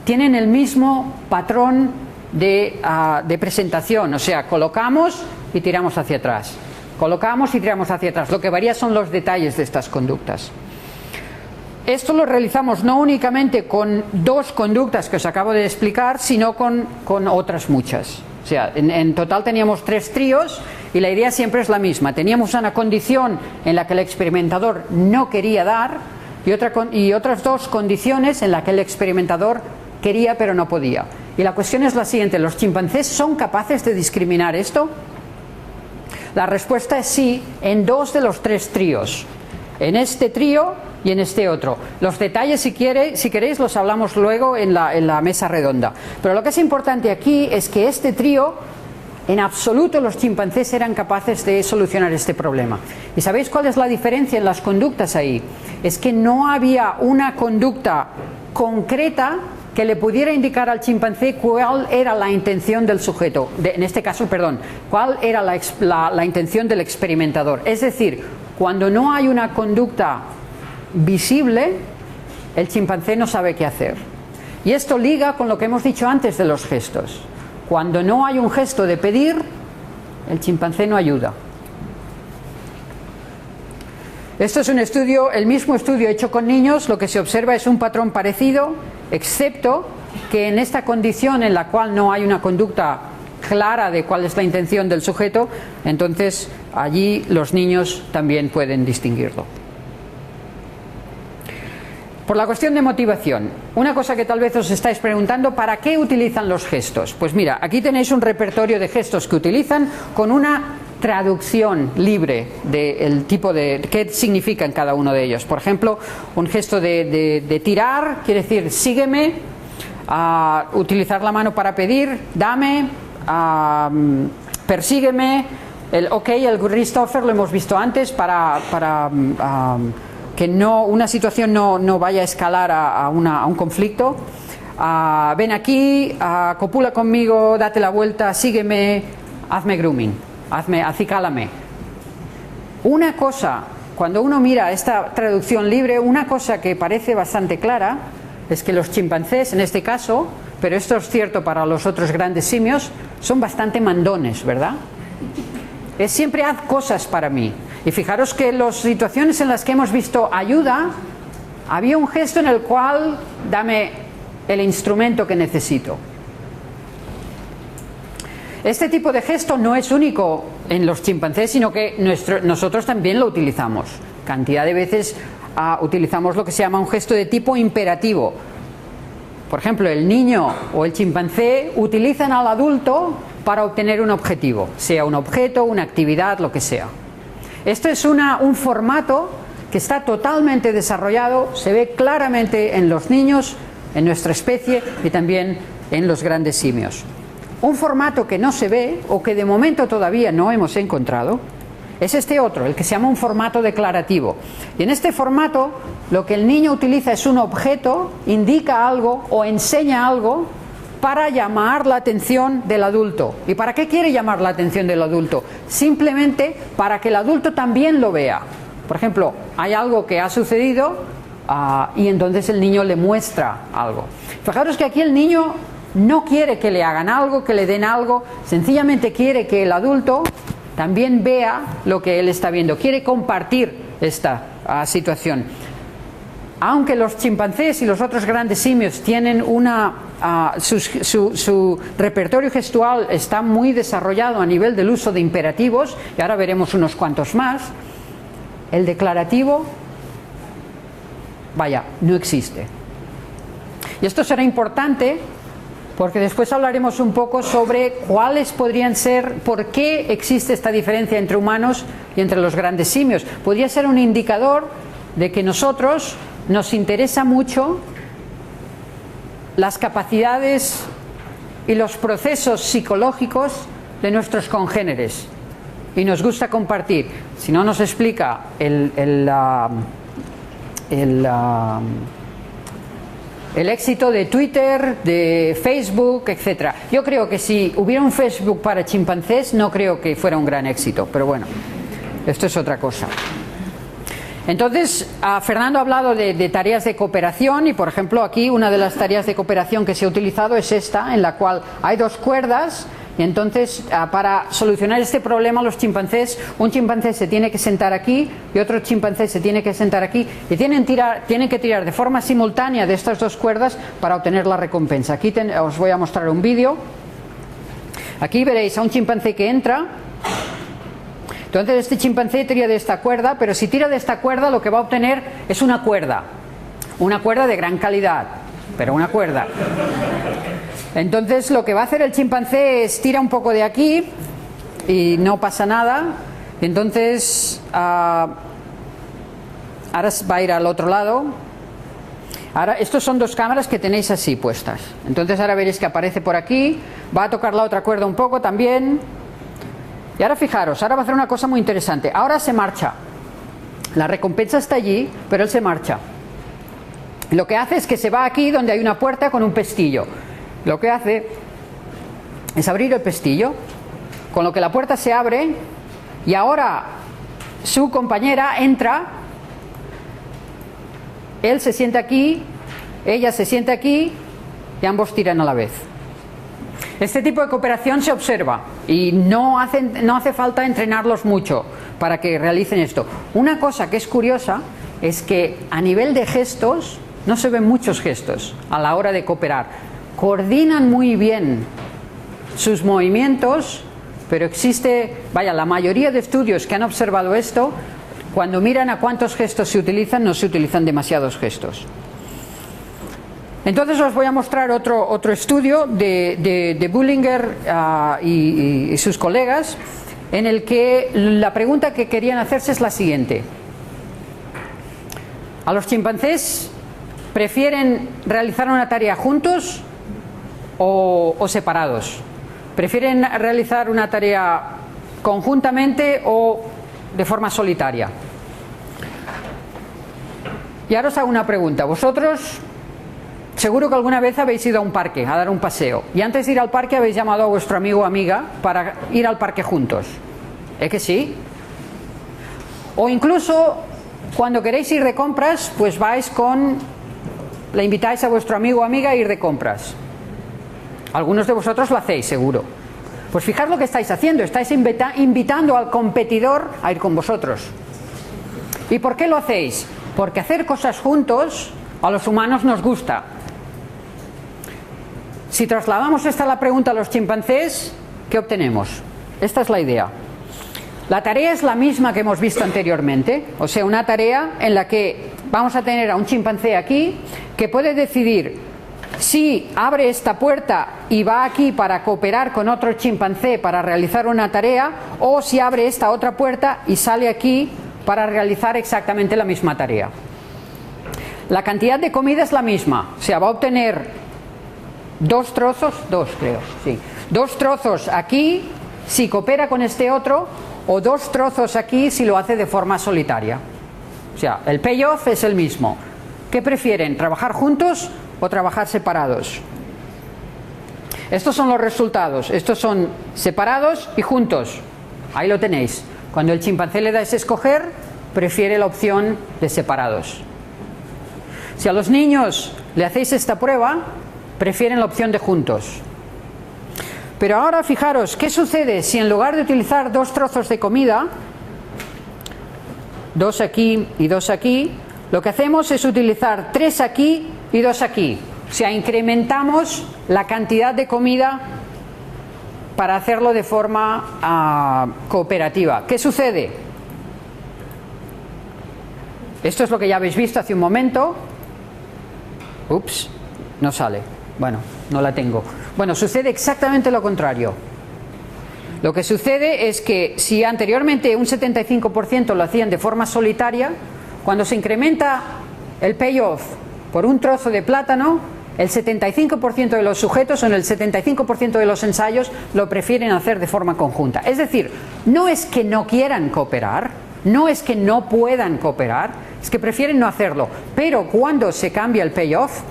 tienen el mismo patrón de presentación, o sea, colocamos y tiramos hacia atrás, colocamos y tiramos hacia atrás. Lo que varía son los detalles de estas conductas. Esto lo realizamos no únicamente con dos conductas que os acabo de explicar, sino con otras muchas. O sea, en total teníamos 3 tríos y la idea siempre es la misma. Teníamos una condición en la que el experimentador no quería dar y otras 2 condiciones en las que el experimentador quería pero no podía. Y la cuestión es la siguiente: ¿los chimpancés son capaces de discriminar esto? La respuesta es sí, en 2 de los 3 tríos. En este trío y en este otro. Los detalles, si queréis, los hablamos luego en la mesa redonda. Pero lo que es importante aquí es que este trío, en absoluto los chimpancés eran capaces de solucionar este problema. ¿Y sabéis cuál es la diferencia en las conductas ahí? Es que no había una conducta concreta que le pudiera indicar al chimpancé cuál era la intención del sujeto, en este caso, perdón, cuál era la intención del experimentador. Es decir, cuando no hay una conducta visible, el chimpancé no sabe qué hacer. Y esto liga con lo que hemos dicho antes de los gestos. Cuando no hay un gesto de pedir, el chimpancé no ayuda. Esto es un estudio, el mismo estudio hecho con niños. Lo que se observa es un patrón parecido, excepto que en esta condición en la cual no hay una conducta clara de cuál es la intención del sujeto, entonces allí los niños también pueden distinguirlo. Por la cuestión de motivación, una cosa que tal vez os estáis preguntando: ¿para qué utilizan los gestos? Pues mira, aquí tenéis un repertorio de gestos que utilizan con una traducción libre del tipo de qué significan cada uno de ellos. Por ejemplo, un gesto de tirar quiere decir sígueme, utilizar la mano para pedir, dame, persígueme, el ok, el Christopher lo hemos visto antes para que una situación no vaya a escalar a un conflicto. Ven aquí, copula conmigo, date la vuelta, sígueme, hazme grooming, acicálame. Una cosa, cuando uno mira esta traducción libre, una cosa que parece bastante clara es que los chimpancés, en este caso, pero esto es cierto para los otros grandes simios, son bastante mandones, ¿verdad? Es siempre haz cosas para mí. Y fijaros que en las situaciones en las que hemos visto ayuda, había un gesto en el cual dame el instrumento que necesito. Este tipo de gesto no es único en los chimpancés, sino que nosotros también lo utilizamos. Cantidad de veces utilizamos lo que se llama un gesto de tipo imperativo. Por ejemplo, el niño o el chimpancé utilizan al adulto para obtener un objetivo, sea un objeto, una actividad, lo que sea. Esto es un formato que está totalmente desarrollado, se ve claramente en los niños, en nuestra especie y también en los grandes simios. Un formato que no se ve o que de momento todavía no hemos encontrado es este otro, el que se llama un formato declarativo. Y en este formato lo que el niño utiliza es un objeto, indica algo o enseña algo para llamar la atención del adulto. ¿Y para qué quiere llamar la atención del adulto? Simplemente para que el adulto también lo vea. Por ejemplo, hay algo que ha sucedido y entonces el niño le muestra algo. Fijaros que aquí el niño no quiere que le hagan algo, que le den algo, sencillamente quiere que el adulto también vea lo que él está viendo, quiere compartir esta situación. Aunque los chimpancés y los otros grandes simios tienen su repertorio gestual está muy desarrollado a nivel del uso de imperativos, y ahora veremos unos cuantos más, el declarativo, vaya, no existe. Y esto será importante porque después hablaremos un poco sobre cuáles podrían ser, por qué existe esta diferencia entre humanos y entre los grandes simios. Podría ser un indicador de que nosotros nos interesa mucho las capacidades y los procesos psicológicos de nuestros congéneres y nos gusta compartir. Si no nos explica el el éxito de Twitter, de Facebook, etc. Yo creo que si hubiera un Facebook para chimpancés, no creo que fuera un gran éxito, pero bueno, esto es otra cosa. Entonces, Fernando ha hablado de tareas de cooperación y, por ejemplo, aquí una de las tareas de cooperación que se ha utilizado es esta, en la cual hay dos cuerdas. Y entonces, para solucionar este problema, los chimpancés, un chimpancé se tiene que sentar aquí y otro chimpancé se tiene que sentar aquí y tienen que tirar de forma simultánea de estas dos cuerdas para obtener la recompensa. Aquí os voy a mostrar un vídeo. Aquí veréis a un chimpancé que entra. Entonces este chimpancé tira de esta cuerda, pero si tira de esta cuerda lo que va a obtener es una cuerda de gran calidad, pero una cuerda. Entonces lo que va a hacer el chimpancé es tira un poco de aquí y no pasa nada. Entonces ahora va a ir al otro lado. Ahora, estos son dos cámaras que tenéis así puestas. Entonces ahora veréis que aparece por aquí, va a tocar la otra cuerda un poco también. Y ahora fijaros, ahora va a hacer una cosa muy interesante. Ahora se marcha. La recompensa está allí, pero él se marcha. Lo que hace es que se va aquí donde hay una puerta con un pestillo. Lo que hace es abrir el pestillo, con lo que la puerta se abre y ahora su compañera entra, él se sienta aquí, ella se sienta aquí y ambos tiran a la vez. Este tipo de cooperación se observa y no hace falta entrenarlos mucho para que realicen esto. Una cosa que es curiosa es que a nivel de gestos no se ven muchos gestos a la hora de cooperar. Coordinan muy bien sus movimientos, pero la mayoría de estudios que han observado esto, cuando miran a cuántos gestos se utilizan, no se utilizan demasiados gestos. Entonces os voy a mostrar otro estudio de Bullinger y sus colegas, en el que la pregunta que querían hacerse es la siguiente. ¿A los chimpancés prefieren realizar una tarea juntos o separados? ¿Prefieren realizar una tarea conjuntamente o de forma solitaria? Y ahora os hago una pregunta. Vosotros seguro que alguna vez habéis ido a un parque a dar un paseo y antes de ir al parque habéis llamado a vuestro amigo o amiga para ir al parque juntos. ¿Es que sí? O incluso cuando queréis ir de compras, pues le invitáis a vuestro amigo o amiga a ir de compras. Algunos de vosotros lo hacéis, seguro. Pues fijaos lo que estáis haciendo, estáis invitando al competidor a ir con vosotros. ¿Y por qué lo hacéis? Porque hacer cosas juntos a los humanos nos gusta. Si trasladamos la pregunta a los chimpancés, ¿qué obtenemos? Esta es la idea. La tarea es la misma que hemos visto anteriormente, o sea, una tarea en la que vamos a tener a un chimpancé aquí que puede decidir si abre esta puerta y va aquí para cooperar con otro chimpancé para realizar una tarea, o si abre esta otra puerta y sale aquí para realizar exactamente la misma tarea. La cantidad de comida es la misma, o sea, va a obtener dos trozos aquí si coopera con este otro, o dos trozos aquí si lo hace de forma solitaria. O sea, el payoff es el mismo. ¿Qué prefieren? ¿Trabajar juntos o trabajar separados? Estos son los resultados. Estos son separados y juntos. Ahí lo tenéis. Cuando el chimpancé le da ese escoger, prefiere la opción de separados. Si a los niños le hacéis esta prueba, prefieren la opción de juntos. Pero ahora fijaros, ¿qué sucede si en lugar de utilizar dos trozos de comida, dos aquí y dos aquí, lo que hacemos es utilizar tres aquí y dos aquí? O sea, incrementamos la cantidad de comida para hacerlo de forma cooperativa. ¿Qué sucede? Esto es lo que ya habéis visto hace un momento. Ups, no sale. Bueno, no la tengo. Bueno, sucede exactamente lo contrario. Lo que sucede es que si anteriormente un 75% lo hacían de forma solitaria, cuando se incrementa el payoff por un trozo de plátano, el 75% de los sujetos o en el 75% de los ensayos lo prefieren hacer de forma conjunta. Es decir, no es que no quieran cooperar, no es que no puedan cooperar, es que prefieren no hacerlo. Pero cuando se cambia el payoff,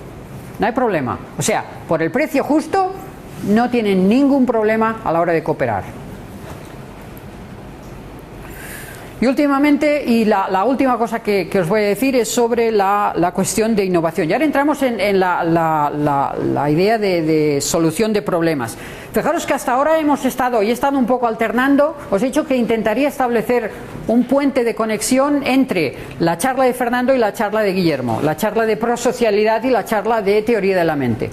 no hay problema. O sea, por el precio justo no tienen ningún problema a la hora de cooperar. Y últimamente, y la última cosa que os voy a decir es sobre la cuestión de innovación. Y ahora entramos en la idea de solución de problemas. Fijaros que hasta ahora he estado un poco alternando. Os he dicho que intentaría establecer un puente de conexión entre la charla de Fernando y la charla de Guillermo, la charla de prosocialidad y la charla de teoría de la mente.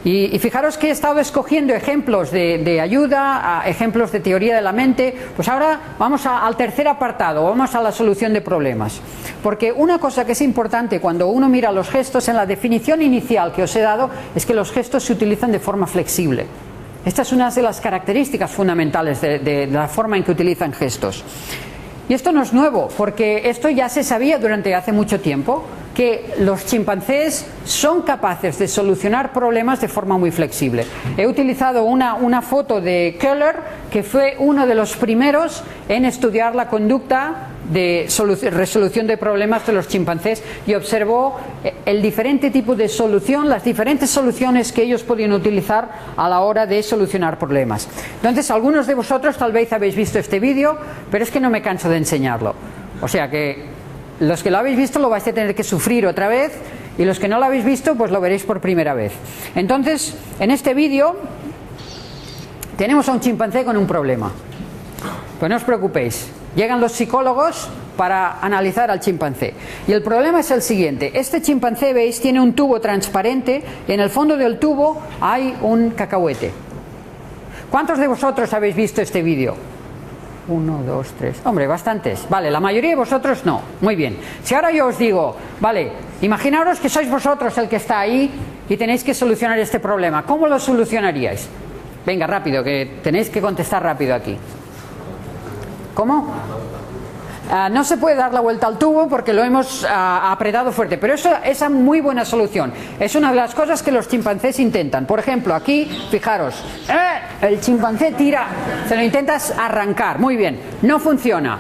Y fijaros que he estado escogiendo ejemplos de ayuda, ejemplos de teoría de la mente. Pues ahora vamos al tercer apartado, vamos a la solución de problemas. Porque una cosa que es importante cuando uno mira los gestos, en la definición inicial que os he dado, es que los gestos se utilizan de forma flexible. Esta es una de las características fundamentales de la forma en que utilizan gestos. Y esto no es nuevo, porque esto ya se sabía durante hace mucho tiempo, que los chimpancés son capaces de solucionar problemas de forma muy flexible. He utilizado una foto de Keller, que fue uno de los primeros en estudiar la conducta de resolución de problemas de los chimpancés, y observó el diferente tipo de solución, las diferentes soluciones que ellos podían utilizar a la hora de solucionar problemas. Entonces, algunos de vosotros tal vez habéis visto este vídeo, pero es que no me canso de enseñarlo. O sea que los que lo habéis visto lo vais a tener que sufrir otra vez, y los que no lo habéis visto pues lo veréis por primera vez. Entonces, en este vídeo tenemos a un chimpancé con un problema. Pues no os preocupéis, llegan los psicólogos para analizar al chimpancé. Y el problema es el siguiente: este chimpancé, veis, tiene un tubo transparente, y en el fondo del tubo hay un cacahuete. ¿Cuántos de vosotros habéis visto este vídeo? 1, 2, 3, hombre, bastantes. Vale, la mayoría de vosotros no. Muy bien. Si ahora yo os digo, vale, imaginaros que sois vosotros el que está ahí y tenéis que solucionar este problema, ¿cómo lo solucionaríais? Venga, rápido, que tenéis que contestar rápido aquí. ¿Cómo? No se puede dar la vuelta al tubo porque lo hemos apretado fuerte, pero esa muy buena solución. Es una de las cosas que los chimpancés intentan. Por ejemplo, aquí, fijaros, el chimpancé tira, se lo intentas arrancar, muy bien, no funciona.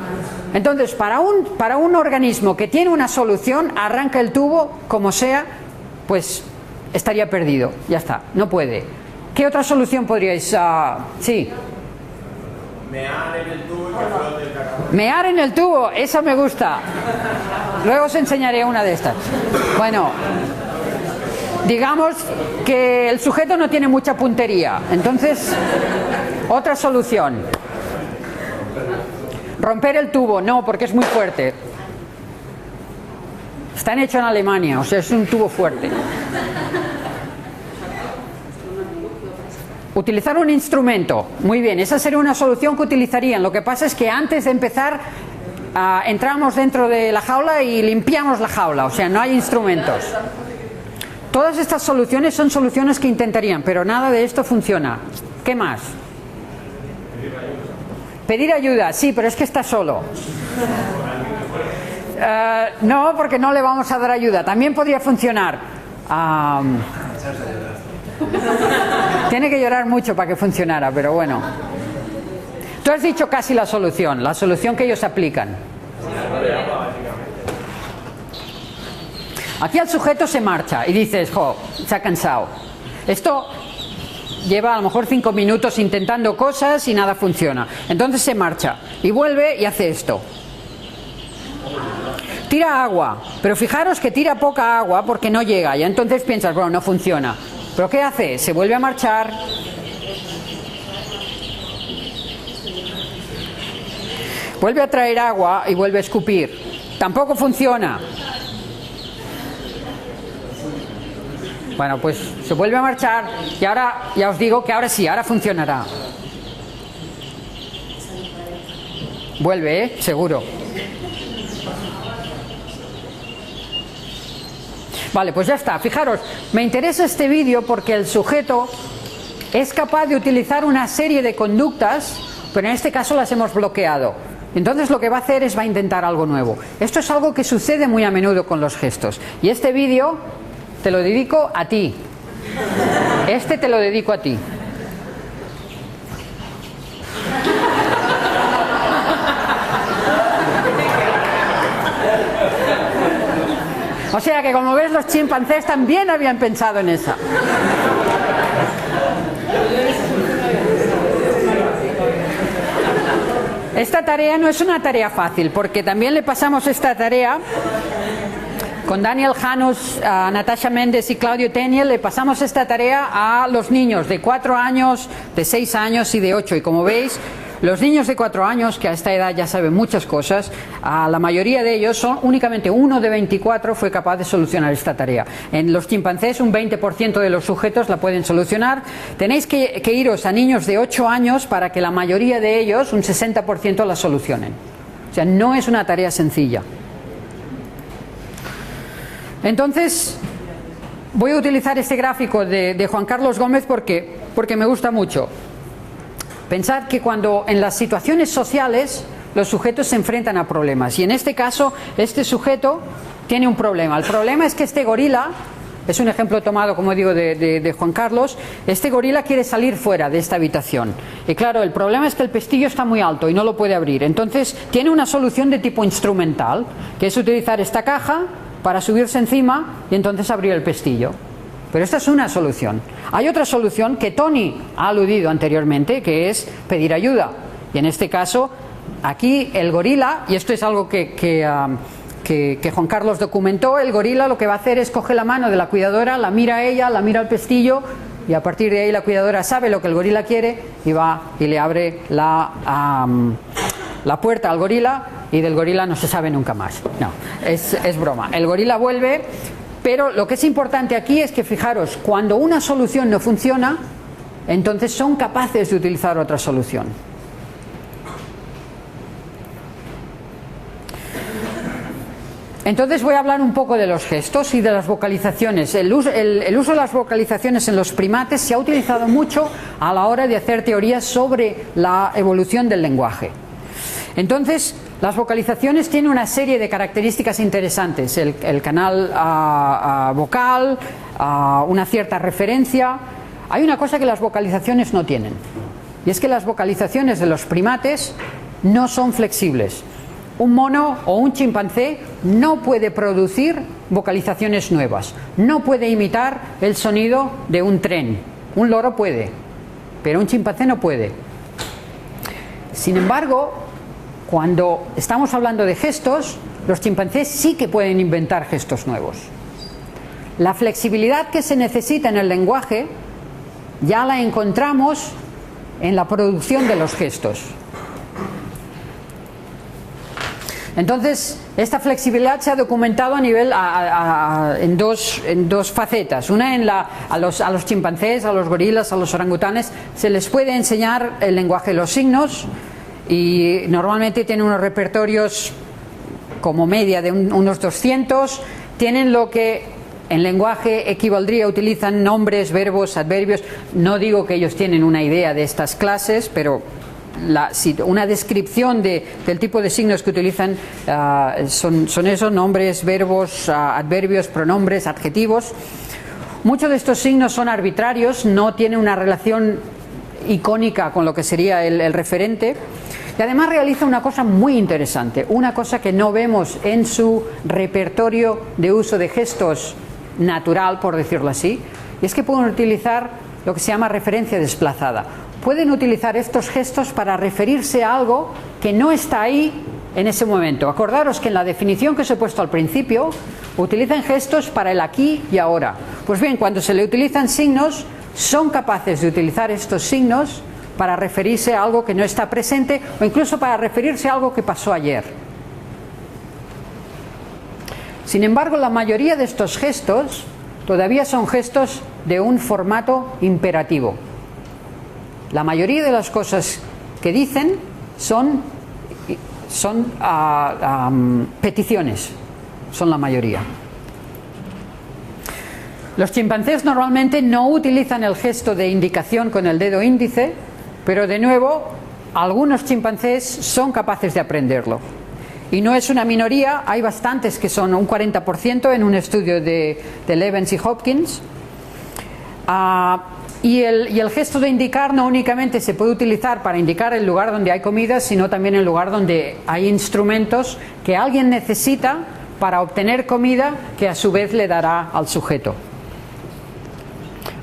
Entonces, para un organismo que tiene una solución, arranca el tubo, como sea, pues estaría perdido, ya está, no puede. ¿Qué otra solución podríais...? Sí. Mear en el tubo y que flote el cacahuete. Mear en el tubo, esa me gusta. Luego os enseñaré una de estas. Bueno, digamos que el sujeto no tiene mucha puntería. Entonces, otra solución. Romper el tubo, no, porque es muy fuerte. Están hechos en Alemania, o sea, es un tubo fuerte. Utilizar un instrumento, muy bien, esa sería una solución que utilizarían. Lo que pasa es que antes de empezar entramos dentro de la jaula y limpiamos la jaula, o sea, no hay instrumentos. Todas estas soluciones son soluciones que intentarían, pero nada de esto funciona. ¿Qué más? Pedir ayuda, sí, pero es que está solo. No, porque no le vamos a dar ayuda. También podría funcionar. Tiene que llorar mucho para que funcionara, pero bueno. Tú has dicho casi la solución que ellos aplican. Aquí el sujeto se marcha y dices, jo, se ha cansado. Esto lleva a lo mejor 5 minutos intentando cosas y nada funciona. Entonces se marcha y vuelve y hace esto. Tira agua, pero fijaros que tira poca agua porque no llega, y entonces piensas, bueno, no funciona. ¿Pero qué hace? Se vuelve a marchar. Vuelve a traer agua y vuelve a escupir. Tampoco funciona. Bueno, pues se vuelve a marchar y ahora ya os digo que ahora sí, ahora funcionará. Vuelve, seguro. Vale, pues ya está. Fijaros, me interesa este vídeo porque el sujeto es capaz de utilizar una serie de conductas, pero en este caso las hemos bloqueado. Entonces lo que va a hacer es va a intentar algo nuevo. Esto es algo que sucede muy a menudo con los gestos. Y este vídeo te lo dedico a ti. Este te lo dedico a ti. O sea que, como ves, los chimpancés también habían pensado en esa. Esta tarea no es una tarea fácil, porque también le pasamos esta tarea con Daniel Janus, a Natasha Méndez y Claudio Teniel. Le pasamos esta tarea a los niños de 4 años, de 6 años y de 8. Y como veis, los niños de 4 años, que a esta edad ya saben muchas cosas, a la mayoría de ellos, únicamente uno de 24 fue capaz de solucionar esta tarea. En los chimpancés un 20% de los sujetos la pueden solucionar. Tenéis que iros a niños de 8 años para que la mayoría de ellos, un 60%, la solucionen. O sea, no es una tarea sencilla. Entonces, voy a utilizar este gráfico de Juan Carlos Gómez porque me gusta mucho. Pensad que cuando en las situaciones sociales los sujetos se enfrentan a problemas, y en este caso este sujeto tiene un problema. El problema es que este gorila, es un ejemplo tomado, como digo, de Juan Carlos, este gorila quiere salir fuera de esta habitación. Y claro, el problema es que el pestillo está muy alto y no lo puede abrir. Entonces tiene una solución de tipo instrumental, que es utilizar esta caja para subirse encima y entonces abrir el pestillo. Pero esta es una solución. Hay otra solución que Tony ha aludido anteriormente, que es pedir ayuda. Y en este caso, aquí el gorila, y esto es algo que Juan Carlos documentó, el gorila lo que va a hacer es coger la mano de la cuidadora, la mira a ella, la mira al pestillo, y a partir de ahí la cuidadora sabe lo que el gorila quiere y va y le abre la puerta al gorila, y del gorila no se sabe nunca más. No, es broma. El gorila vuelve, pero lo que es importante aquí es que, fijaros, cuando una solución no funciona, entonces son capaces de utilizar otra solución. Entonces voy a hablar un poco de los gestos y de las vocalizaciones. El uso de las vocalizaciones en los primates se ha utilizado mucho a la hora de hacer teorías sobre la evolución del lenguaje. Entonces, las vocalizaciones tienen una serie de características interesantes. El canal vocal, una cierta referencia. Hay una cosa que las vocalizaciones no tienen, y es que las vocalizaciones de los primates no son flexibles. Un mono o un chimpancé no puede producir vocalizaciones nuevas, no puede imitar el sonido de un tren. Un loro puede, pero un chimpancé no puede. Sin embargo, cuando estamos hablando de gestos, los chimpancés sí que pueden inventar gestos nuevos. La flexibilidad que se necesita en el lenguaje ya la encontramos en la producción de los gestos. Entonces, esta flexibilidad se ha documentado a nivel en dos facetas. Una, a los chimpancés, a los gorilas, a los orangutanes, se les puede enseñar el lenguaje de los signos, y normalmente tienen unos repertorios como media de unos 200. Tienen lo que en lenguaje equivaldría, utilizan nombres, verbos, adverbios. No digo que ellos tienen una idea de estas clases, pero una descripción del tipo de signos que utilizan son esos: nombres, verbos, adverbios, pronombres, adjetivos. Muchos de estos signos son arbitrarios, no tienen una relación icónica con lo que sería el referente. Y además realiza una cosa muy interesante, una cosa que no vemos en su repertorio de uso de gestos natural, por decirlo así, y es que pueden utilizar lo que se llama referencia desplazada. Pueden utilizar estos gestos para referirse a algo que no está ahí en ese momento. Acordaros que en la definición que os he puesto al principio, utilizan gestos para el aquí y ahora. Pues bien, cuando se le utilizan signos, son capaces de utilizar estos signos para referirse a algo que no está presente, o incluso para referirse a algo que pasó ayer. Sin embargo, la mayoría de estos gestos todavía son gestos de un formato imperativo. La mayoría de las cosas que dicen son peticiones, son la mayoría. Los chimpancés normalmente no utilizan el gesto de indicación con el dedo índice, pero de nuevo, algunos chimpancés son capaces de aprenderlo. Y no es una minoría, hay bastantes que son un 40% en un estudio de Levens y Hopkins. Y el gesto de indicar no únicamente se puede utilizar para indicar el lugar donde hay comida, sino también el lugar donde hay instrumentos que alguien necesita para obtener comida que a su vez le dará al sujeto.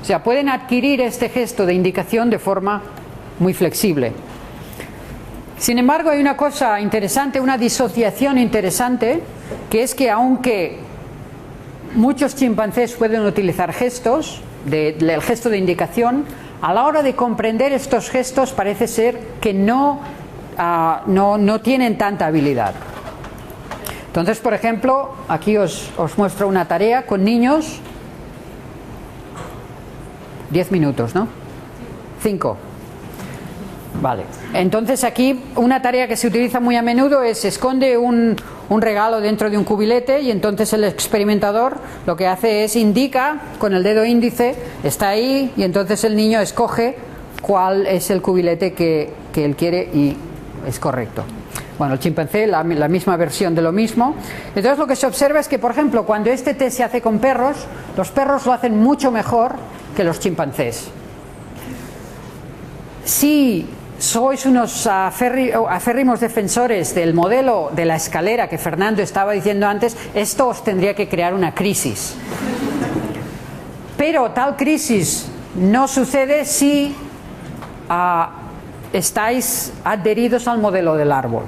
O sea, pueden adquirir este gesto de indicación de forma muy flexible. Sin embargo, hay una cosa interesante, una disociación interesante, que es que aunque muchos chimpancés pueden utilizar gestos, el gesto de indicación, a la hora de comprender estos gestos parece ser que no tienen tanta habilidad. Entonces, por ejemplo, aquí os muestro una tarea con niños. 10 minutos, ¿no? 5. Vale. Entonces aquí una tarea que se utiliza muy a menudo es: esconde un regalo dentro de un cubilete, y entonces el experimentador lo que hace es indica con el dedo índice, está ahí, y entonces el niño escoge cuál es el cubilete que él quiere y es correcto. Bueno, el chimpancé, la misma versión de lo mismo. Entonces lo que se observa es que, por ejemplo, cuando este test se hace con perros, los perros lo hacen mucho mejor que los chimpancés. Si sois unos aférrimos defensores del modelo de la escalera que Fernando estaba diciendo antes, esto os tendría que crear una crisis. Pero tal crisis no sucede si estáis adheridos al modelo del árbol.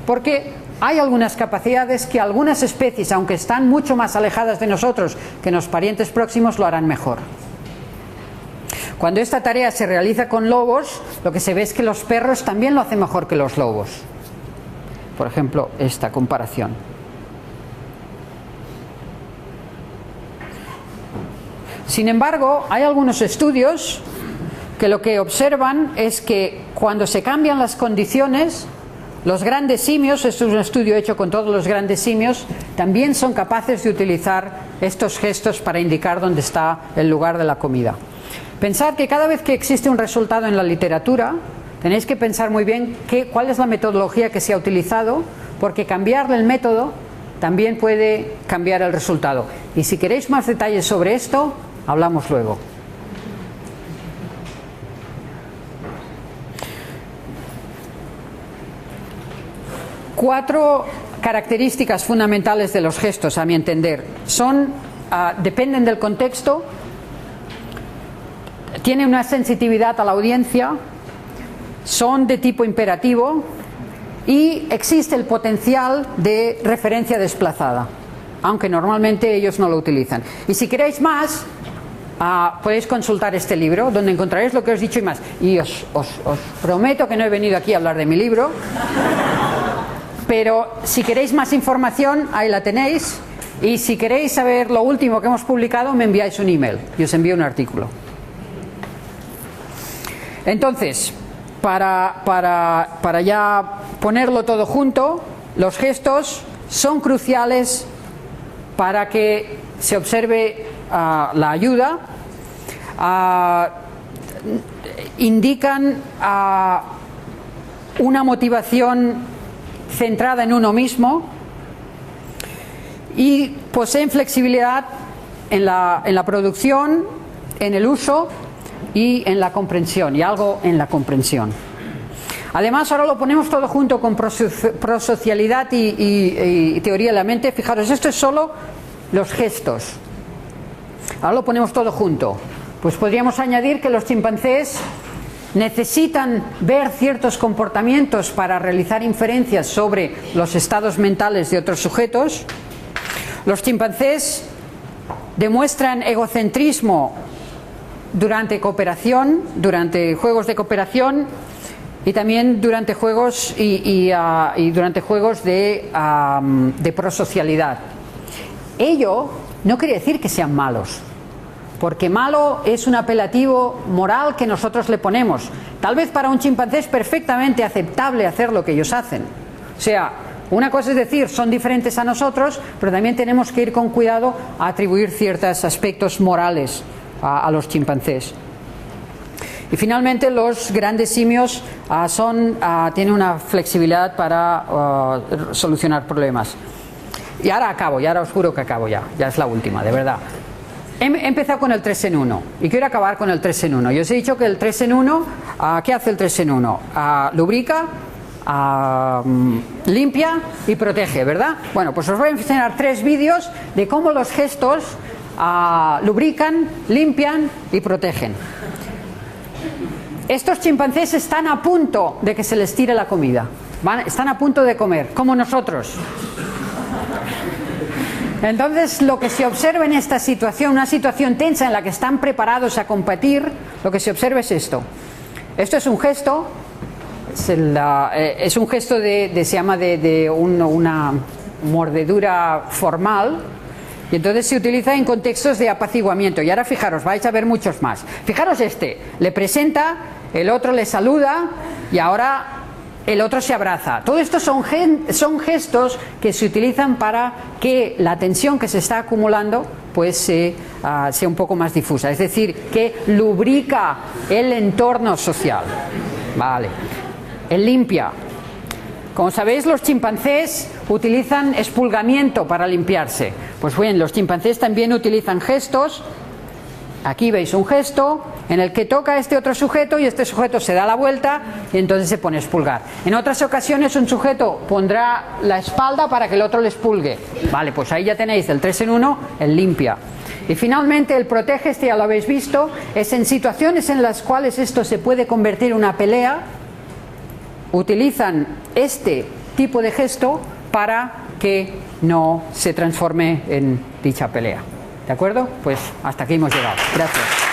Porque hay algunas capacidades que algunas especies, aunque están mucho más alejadas de nosotros que los parientes próximos, lo harán mejor. Cuando esta tarea se realiza con lobos, lo que se ve es que los perros también lo hacen mejor que los lobos. Por ejemplo, esta comparación. Sin embargo, hay algunos estudios que lo que observan es que cuando se cambian las condiciones, los grandes simios, esto es un estudio hecho con todos los grandes simios, también son capaces de utilizar estos gestos para indicar dónde está el lugar de la comida. Pensad que cada vez que existe un resultado en la literatura, tenéis que pensar muy bien cuál es la metodología que se ha utilizado, porque cambiarle el método también puede cambiar el resultado. Y si queréis más detalles sobre esto, hablamos luego. Cuatro características fundamentales de los gestos, a mi entender, dependen del contexto, tienen una sensitividad a la audiencia, son de tipo imperativo y existe el potencial de referencia desplazada, aunque normalmente ellos no lo utilizan. Y si queréis más, podéis consultar este libro, donde encontraréis lo que os he dicho y más. Y os prometo que no he venido aquí a hablar de mi libro, pero si queréis más información, ahí la tenéis. Y si queréis saber lo último que hemos publicado, me enviáis un email y os envío un artículo. Entonces, para ya ponerlo todo junto, los gestos son cruciales para que se observe la ayuda, indican una motivación centrada en uno mismo y poseen flexibilidad en la producción, en el uso y en la comprensión, y algo en la comprensión. Además, ahora lo ponemos todo junto con prosocialidad y teoría de la mente. Fijaros, esto es solo los gestos. Ahora lo ponemos todo junto. Pues podríamos añadir que los chimpancés necesitan ver ciertos comportamientos para realizar inferencias sobre los estados mentales de otros sujetos. Los chimpancés demuestran egocentrismo durante cooperación, durante juegos de cooperación y también durante juegos durante juegos de prosocialidad. Ello no quiere decir que sean malos, porque malo es un apelativo moral que nosotros le ponemos. Tal vez para un chimpancé es perfectamente aceptable hacer lo que ellos hacen. O sea, una cosa es decir, son diferentes a nosotros, pero también tenemos que ir con cuidado a atribuir ciertos aspectos morales a los chimpancés. Y finalmente, los grandes simios tienen una flexibilidad para solucionar problemas. Y ahora acabo, y ahora os juro que acabo ya es la última, de verdad. He empezado con el 3 en 1 y quiero acabar con el 3 en 1. Yo os he dicho que el 3 en 1, ¿qué hace el 3 en 1? Lubrica, limpia y protege, ¿verdad? Bueno, pues os voy a enseñar 3 vídeos de cómo los gestos lubrican, limpian y protegen. Estos chimpancés están a punto de que se les tire la comida, están a punto de comer, como nosotros. Entonces, lo que se observa en esta situación, una situación tensa en la que están preparados a competir, lo que se observa es esto. Esto es un gesto, es un gesto se llama una mordedura formal, y entonces se utiliza en contextos de apaciguamiento. Y ahora fijaros, vais a ver muchos más. Fijaros le presenta, el otro le saluda y ahora el otro se abraza. Todo esto son gestos que se utilizan para que la tensión que se está acumulando pues sea un poco más difusa, es decir, que lubrica el entorno social. Vale. El limpia. Como sabéis, los chimpancés utilizan expulgamiento para limpiarse. Pues bien, los chimpancés también utilizan gestos. Aquí veis un gesto en el que toca este otro sujeto y este sujeto se da la vuelta y entonces se pone a expulgar. En otras ocasiones un sujeto pondrá la espalda para que el otro le expulgue. Vale, pues ahí ya tenéis el 3 en 1, el limpia. Y finalmente el protege, este ya lo habéis visto, es en situaciones en las cuales esto se puede convertir en una pelea, utilizan este tipo de gesto para que no se transforme en dicha pelea. ¿De acuerdo? Pues hasta aquí hemos llegado. Gracias.